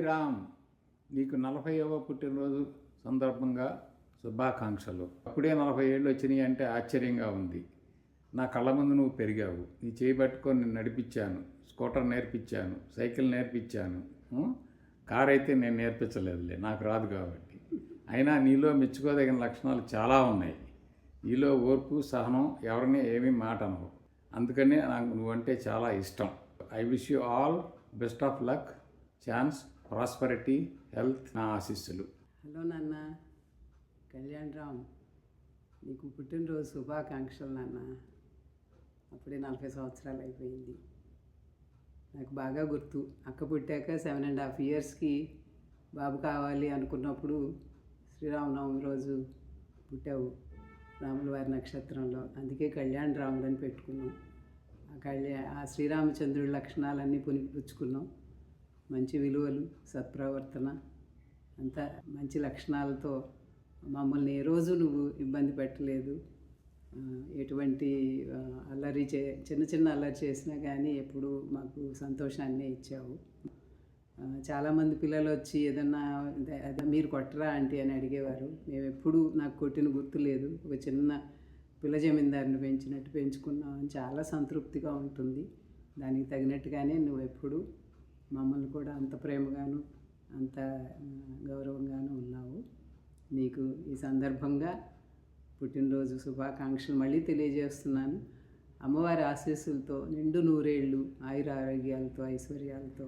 రామ్, నీకు 40వ పుట్టినరోజు సందర్భంగా శుభాకాంక్షలు. అప్పుడే 40 ఏళ్ళు వచ్చినాయి అంటే ఆశ్చర్యంగా ఉంది. నా కళ్ళ ముందు నువ్వు పెరిగావు. నీ చేయి పట్టుకొని నేను నడిపించాను, స్కూటర్ నేర్పించాను, సైకిల్ నేర్పించాను. కార్ అయితే నేను నేర్పించలేదులే, నాకు రాదు కాబట్టి. అయినా నీలో మెచ్చుకోదగిన లక్షణాలు చాలా ఉన్నాయి. నీలో ఓర్పు, సహనం, ఎవరిని ఏమీ మాట అనవు. అందుకనే నాకు నువ్వంటే చాలా ఇష్టం. I wish you all best of luck, chance, prosperity, health, నా ఆశీస్సులు. హలో నాన్న కళ్యాణ్ రామ్, నీకు పుట్టినరోజు శుభాకాంక్షలు నాన్న. అప్పుడే 40 సంవత్సరాలు అయిపోయింది. నాకు బాగా గుర్తు, అక్క పుట్టాక 7.5 ఇయర్స్కి బాబు కావాలి అనుకున్నప్పుడు శ్రీరామనవమి రోజు పుట్టావు, రాముల వారి నక్షత్రంలో. అందుకే కళ్యాణ్ రాముడు అని పెట్టుకున్నాం. ఆ శ్రీరామచంద్రుడి లక్షణాలన్నీ పునిపుచ్చుకున్నాం. మంచి విలువలు, సత్ప్రవర్తన, అంతా మంచి లక్షణాలతో మమ్మల్ని ఏ రోజు నువ్వు ఇబ్బంది పెట్టలేదు. ఎటువంటి అల్లరి చిన్న చిన్న అల్లరి చేసినా కానీ ఎప్పుడు మాకు సంతోషాన్నే ఇచ్చావు. చాలామంది పిల్లలు వచ్చి ఏదన్నా మీరు కొట్టరా ఆంటీ అని అడిగేవారు. మేము ఎప్పుడు నాకు కొట్టిన గుర్తు లేదు. ఒక చిన్న పిల్ల జమీందారిని పెంచినట్టు పెంచుకున్నామని చాలా సంతృప్తిగా ఉంటుంది. దానికి తగినట్టుగానే నువ్వు ఎప్పుడు మమ్మల్ని కూడా అంత ప్రేమగాను అంత గౌరవంగాను ఉన్నావు. నీకు ఈ సందర్భంగా పుట్టినరోజు శుభాకాంక్షలు మళ్ళీ తెలియజేస్తున్నాను. అమ్మవారి ఆశీస్సులతో నిండు నూరేళ్ళు ఆయురారోగ్యాలతో ఐశ్వర్యాలతో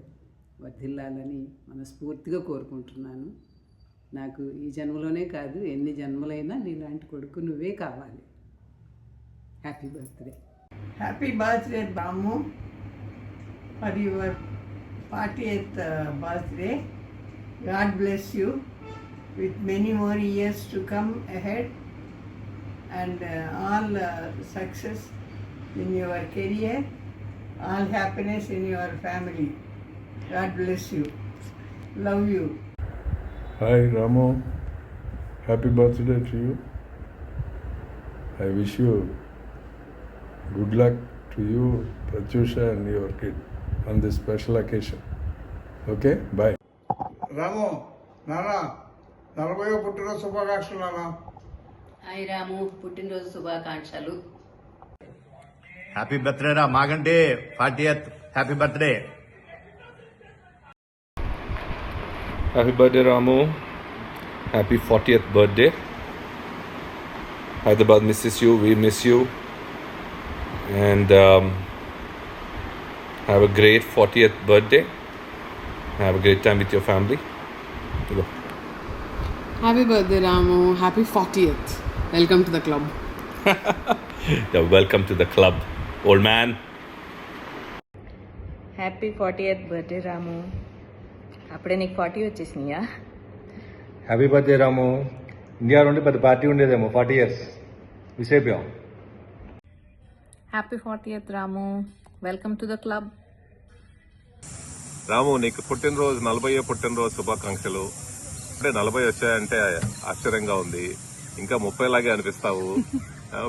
వర్ధిల్లాలని మనస్ఫూర్తిగా కోరుకుంటున్నాను. నాకు ఈ జన్మలోనే కాదు, ఎన్ని జన్మలైనా నీలాంటి కొడుకు నువ్వే కావాలి. Happy birthday. Happy birthday Ramu, for your 40th birthday. God bless you with many more years to come ahead, and all success in your career, all happiness in your family. God bless you. Love you. Hi Ramu, happy birthday to you. I wish you good luck to you, Pratyusha, and your kid on this special occasion. Okay, bye. రాము, నాన్న 40వ పుట్టినరోజు శుభాకాంక్షలు నాన్న. Hi రాము, పుట్టినరోజు శుభాకాంక్షలు. Happy birthday రా Maganti, 40th happy birthday. Happy birthday Ramu, happy 40th birthday. Hyderabad misses you, we miss you, and have a great 40th birthday. Have a great time with your family. Happy birthday Ramu, happy 40th. Welcome to the club. Yeah, welcome to the club, old man. Happy 40th birthday Ramu. అప్పుడే నీకు 40 వచ్చేసినాయా? Happy birthday Ramu. India నుండి పెద్ద party ఉండేదేమో 40 years miss అయిపోయాం. Happy 40th Ramu, welcome to the club. Ramu, నీకు పుట్టినరోజు 40వ పుట్టినరోజు శుభాకాంక్షలు. అంటే 40 వచ్చాయంటే ఆశ్చర్యంగా ఉంది. ఇంకా 30 లాగే అనిపిస్తావు.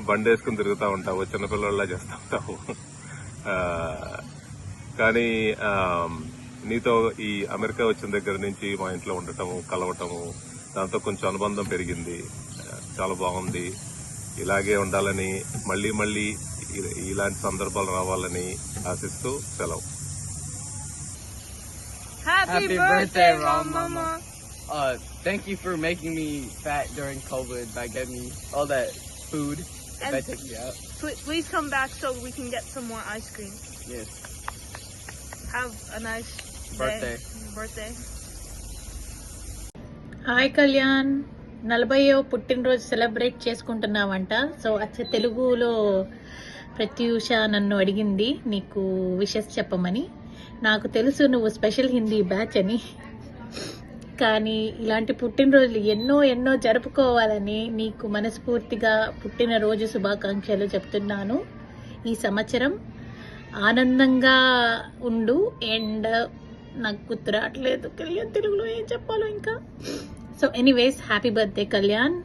బండి వేసుకుని తిరుగుతూ ఉంటావు, చిన్నపిల్లలా చేస్తూ ఉంటావు. కానీ నీతో ఈ అమెరికా వచ్చిన దగ్గర నుంచి మా ఇంట్లో ఉండటము, కలవటము, దాంతో కొంచెం అనుబంధం పెరిగింది. చాలా బాగుంది. ఇలాగే ఉండాలని, మళ్ళీ మళ్ళీ ఇలాంటి సందర్భాలు రావాలని ఆశిస్తూ సెలవు. Happy birthday, Mama. Thank you for making me fat during COVID by getting me all that food that took me out. Please come back so we can get some more ice cream. Yes. Have a nice birthday. Hi Kalyan, 40వ పుట్టినరోజు celebrate చేసుకుంటున్నావంట. So అచ్చ తెలుగులో ప్రత్యూష నన్ను అడిగింది నీకు wishes చెప్పమని. నాకు తెలుసు నువ్వు స్పెషల్ హిందీ బ్యాచ్ అని, కానీ ఇలాంటి పుట్టినరోజులు ఎన్నో జరుపుకోవాలని నీకు మనస్ఫూర్తిగా పుట్టినరోజు శుభాకాంక్షలు చెప్తున్నాను. ఈ సంవత్సరం ఆనందంగా ఉండు. అండ్ నాకు గుర్తు రావట్లేదు కళ్యాణ్ తెలుగులో ఏం చెప్పాలో ఇంకా. So anyways, happy birthday Kalyan.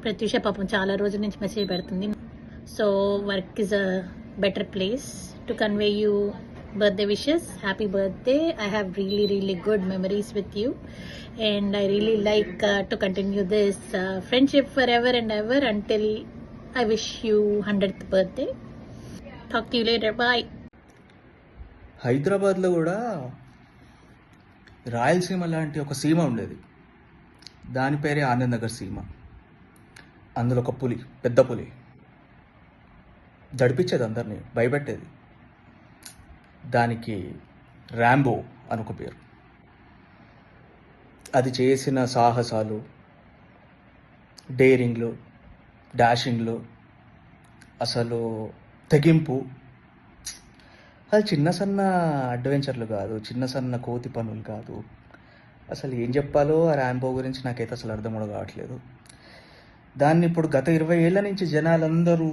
Pratyusha పాపం చాలా రోజుల నుంచి మెసేజ్ పెడుతుంది. So work is a better place to convey you birthday wishes. Happy birthday. I have really good memories with you, and I really like to continue this friendship forever and ever until I wish you 100th birthday. Talk to you later. Bye. హైదరాబాద్లో కూడా రాయలసీమ లాంటి ఒక సీమ ఉండేది. దాని పేరే ఆనంద్ నగర్ సీమ. అందులో ఒక పులి, పెద్ద పులి దడిపించేది, అందరినీ భయపెట్టేది. దానికి ర్యాంబో అని ఒక పేరు. అది చేసిన సాహసాలు, డేరింగ్లు, డాషింగ్లు, అసలు తెగింపు, అది చిన్న సన్న అడ్వెంచర్లు కాదు, చిన్న సన్న కోతి పనులు కాదు. అసలు ఏం చెప్పాలో ఆ ర్యాంబో గురించి నాకైతే అసలు అర్థం కూడా కావట్లేదు. దాన్ని ఇప్పుడు గత 20 ఏళ్ళ నుంచి జనాలందరూ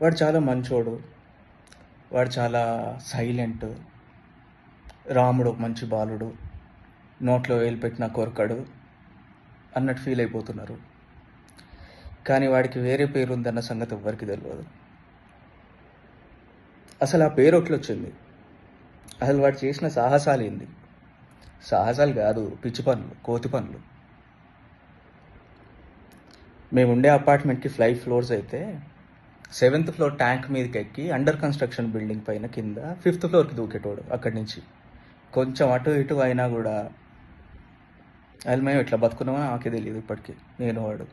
వాడు చాలా మంచోడు, వాడు చాలా సైలెంట్, రాముడు ఒక మంచి బాలుడు, నోట్లో వేలు పెట్టినా కొరకడు అన్నట్టు ఫీల్ అయిపోతున్నారు. కానీ వాడికి వేరే పేరు ఉందన్న సంగతి ఎవ్వరికి తెలియదు. అసలు ఆ పేరు వచ్చింది, అసలు వాడు చేసిన సాహసాలు ఏంది? సాహసాలు కాదు, పిచ్చి పనులు, కోతి పనులు. మేము ఉండే అపార్ట్మెంట్కి 5 ఫ్లోర్స్ అయితే 7th ఫ్లోర్ ట్యాంక్ మీదకి ఎక్కి అండర్ కన్స్ట్రక్షన్ బిల్డింగ్ పైన కింద 5th ఫ్లోర్కి దూకేటోడు. అక్కడి నుంచి కొంచెం అటు ఇటు అయినా కూడా అది మేము ఎట్లా బతుకున్నామో నాకే తెలియదు ఇప్పటికీ. నేను వాడు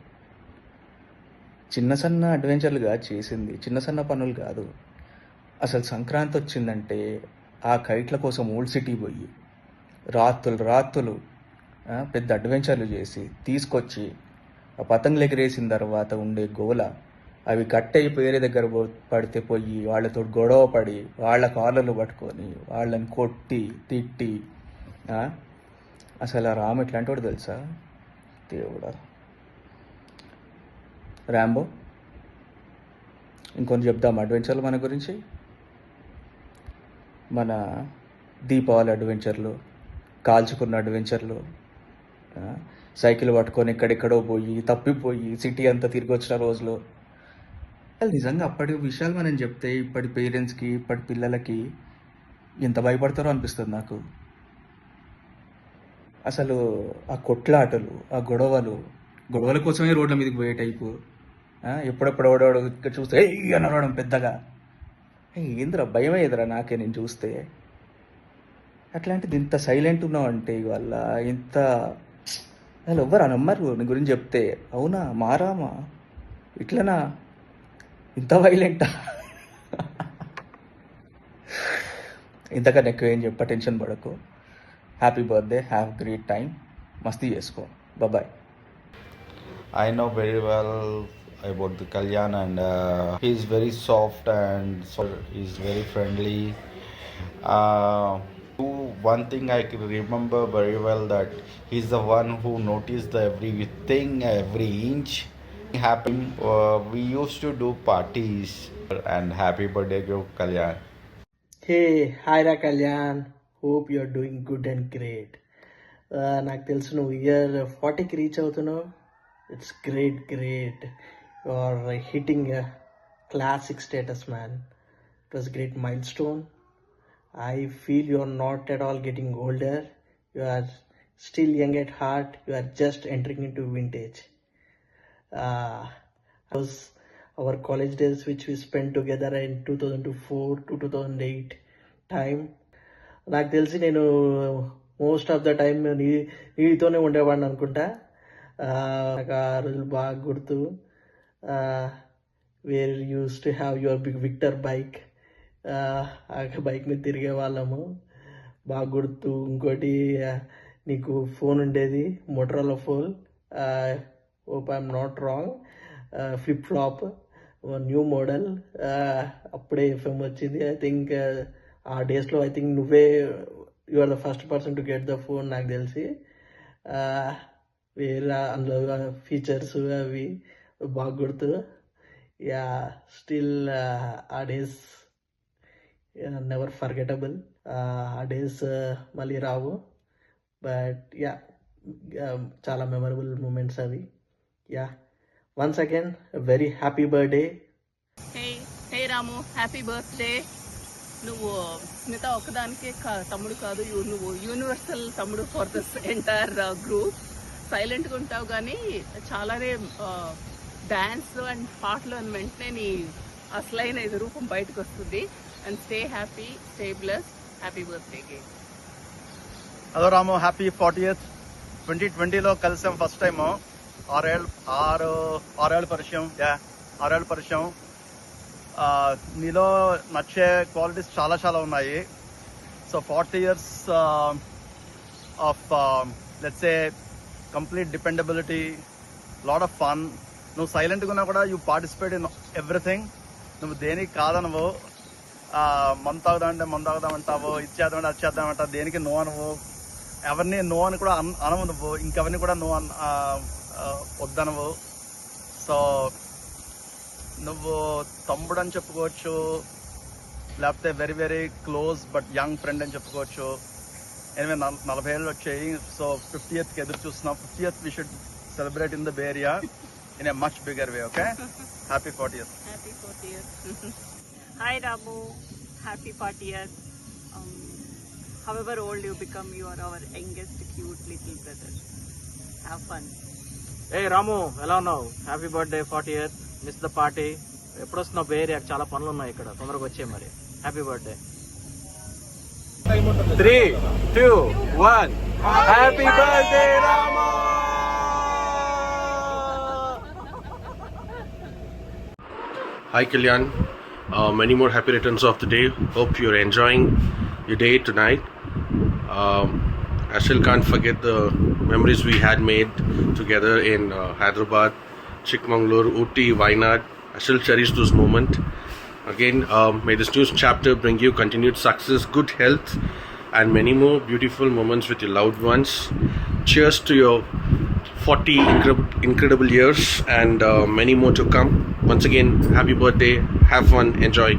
చిన్న సన్న అడ్వెంచర్లు కాదు చేసింది, చిన్న సన్న పనులు కాదు. అసలు సంక్రాంతి వచ్చిందంటే ఆ కైట్ల కోసం ఓల్డ్ సిటీ పోయి రాత్రులు పెద్ద అడ్వెంచర్లు చేసి తీసుకొచ్చి ఆ పతంగులు ఎగిరేసిన తర్వాత ఉండే గోల, అవి కట్ అయ్యి వేరే దగ్గర పడితే పోయి వాళ్ళతో గొడవ పడి వాళ్ళ కాళ్ళలు పట్టుకొని వాళ్ళని కొట్టి తిట్టి, అసలు ఆ రాము ఎట్లాంటి వాడు తెలుసా దేవుడా. ర్యాంబో ఇంకొన్ని చెప్దాం అడ్వెంచర్లు మన గురించి. మన దీపావళి అడ్వెంచర్లు, కాల్చుకున్న అడ్వెంచర్లు, సైకిల్ పట్టుకొని ఎక్కడెక్కడో పోయి తప్పిపోయి సిటీ అంతా తిరిగి వచ్చిన రోజులు. అది నిజంగా అప్పటి విషయాలు మనం చెప్తే ఇప్పటి పేరెంట్స్కి, ఇప్పటి పిల్లలకి ఎంత భయపడతారో అనిపిస్తుంది నాకు. అసలు ఆ కొట్లాటలు, ఆ గొడవల కోసమే రోడ్ల మీదకి పోయే టైపు. ఎప్పుడెప్పుడు ఓడవాడు ఇక్కడ చూస్తే ఏ అనవడం పెద్దగా, ఏందిరా భయం అయ్యేదిరా నాకే నేను చూస్తే. అట్లాంటిది ఇంత సైలెంట్ ఉన్నావంటే ఇవాళ ఇంత అసలు ఎవ్వరు నమ్మరు నీ గురించి చెప్తే. అవునా మారామా ఇట్లనా, ఇంత వైలెంటా? ఇంతకన్నా ఎక్కువ ఏం చెప్ప, టెన్షన్ పడకు. Happy birthday, have great time, మస్తీ చేసుకో. Bye. I know very well about the Kalyan, and he's very soft and he's very friendly. One thing I can remember very well, that he's the one who noticed everything, every inch happening. We used to do parties, and happy birthday to Kalyan. Hey, hi Ra Kalyan. Hope you're doing good and great. నాకు తెలుసు నువ్వు year 40కి reach అవుతున్నావు. It's great. You are hitting classic status man. It was great milestone. I feel you are not at all getting older. You are still young at heart. You are just entering into vintage. Was our college days which we spent together in 2004 to 2008 time. నాకు తెలిసి నేను most of the time నీతోనే ఉండేవాడిని అనుకుంటా. నాకు ఆ రోజులు బాగా గుర్తు. Where used to have your big Victor bike. ఆ బైక్ మీద తిరిగే వాళ్ళము, బాగా గుర్తు. ఇంకోటి నీకు ఫోన్ ఉండేది, Motorola phone, hope I'm not wrong, flip flop, new model. అప్పుడే ఎఫ్ఎం వచ్చింది. ఐ థింక్ ఆ డేస్లో ఐ థింక్ నువ్వే you are the first person to get the phone నాకు తెలిసి. వేరే అందులో ఫీచర్స్ అవి బాగా గుర్తు. యా స్టిల్ ఆ డేస్ నెవర్ ఫర్గెటబుల్. ఆ డేస్ మళ్ళీ రావు, బట్ యా చాలా మెమరబుల్ మూమెంట్స్ అవి. Yeah once again very happy birthday. Hey, హే రాము, హ్యాపీ బర్త్డే. నువ్వు స్మిత ఒకదానికే తమ్ముడు కాదు, నువ్వు యూనివర్సల్ తమ్ముడు ఫర్ దిస్ ఎంటైర్ గ్రూప్. సైలెంట్గా ఉంటావు కానీ చాలానే డ్యాన్స్ అండ్ పాటలు అని వెంటనే నీ అసలైన ఇది రూపం బయటకు వస్తుంది. And stay happy, stay bless. Happy birthday K. Hello Ramu, happy 40th. 2020లో కలిసాం ఫస్ట్ టైము. ఆరేళ్ళ పరిచయం. 6 ఏళ్ళ పరిచయం. నీలో నచ్చే క్వాలిటీస్ చాలా చాలా ఉన్నాయి. So 40 years of let's say complete dependability, lot of fun. నువ్వు సైలెంట్గా ఉన్నా కూడా యూ పార్టిసిపేట్ ఇన్ ఎవ్రీథింగ్. నువ్వు దేనికి కాదనవు. మందు తాగుదామంటే మందు తాగుదామంటావు, ఇచ్చేద్దామంటే అది చేద్దామంటావు, దేనికి నో అనవు. ఎవరిని నో అని కూడా అనవు నువ్వు, ఇంకెవరిని కూడా నో వద్దనవు. సో నువ్వు తమ్ముడు అని చెప్పుకోవచ్చు, లేకపోతే very very close but young friend అని చెప్పుకోవచ్చు. ఎనివే 40 ఏళ్ళు వచ్చాయి. సో 50th ఎదురు చూస్తున్నాం. 50th we should celebrate in the bay area in a much bigger way, okay? Happy 40th. Happy 40th. Hi Ramu, happy 40th. However old you become, you are our youngest cute little brother. Have fun. Hey Ramu, ఎలా ఉన్నావు? Happy birthday 40th. Miss the party. ఎప్పుడు వస్తున్నావు? బేరే చాలా పనులు ఉన్నాయి ఇక్కడ, తొందరగా వచ్చే మరి. Happy birthday. 3, 2, 1. Happy birthday Ramu. Hi Kalyan, many more happy returns of the day. Hope you're enjoying your day tonight. I still can't forget the memories we had made together in Hyderabad, Chikmagalur, Ooty, Wayanad. I still cherish those moments. Again, may this new chapter bring you continued success, good health, and many more beautiful moments with your loved ones. Cheers to your 40 incredible years and many more to come. Once again, happy birthday, have fun, enjoy.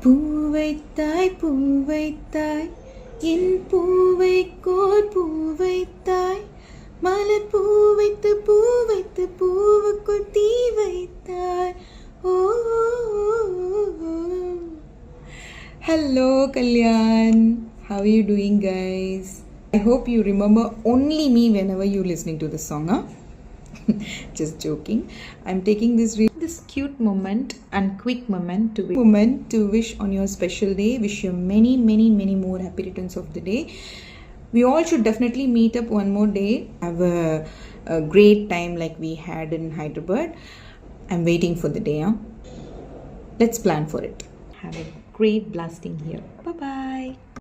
பூவைத்தாய் பூவைத்தாய் என் பூவைக்கோர் பூவைத்தாய் மலர் பூவைத்து பூவைத்து பூவுக்குள் தீ வைத்தாய். Hello Kalyan, how are you doing guys? I hope you remember only me whenever you're listening to this song, huh? Just joking. I'm taking this cute moment and quick moment to wish on your special day. Wish you many more happy returns of the day. We all should definitely meet up one more day, have a great time like we had in Hyderabad. I'm waiting for the day, huh? Let's plan for it. Have a great blasting here. Bye bye.